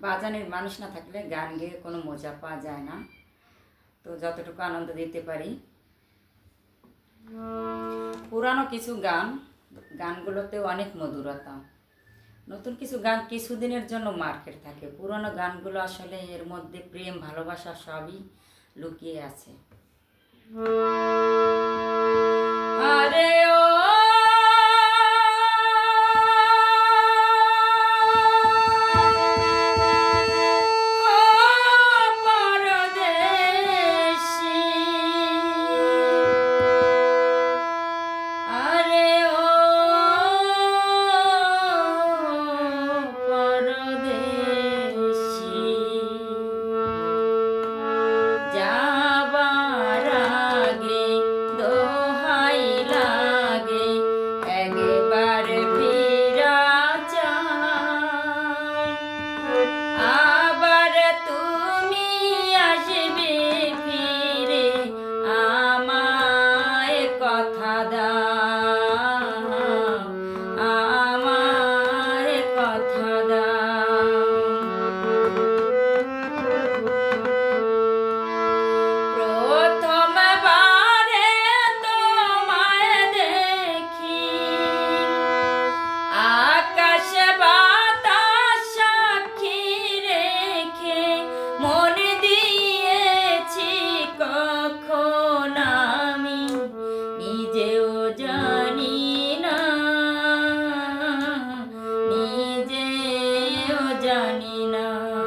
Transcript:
বাজানের মানুষ না থাকলে গান গেয়ে কোনো মজা পাওয়া যায় না। তো যতটুকু আনন্দ দিতে পারি। পুরানো কিছু গানগুলোতেও অনেক মধুরতা। নতুন কিছু গান কিছুদিনের জন্য মার্কেট থাকে। পুরানো গানগুলো আসলে এর মধ্যে প্রেম ভালোবাসা সবই লুকিয়ে আছে। আরে ও জানি না।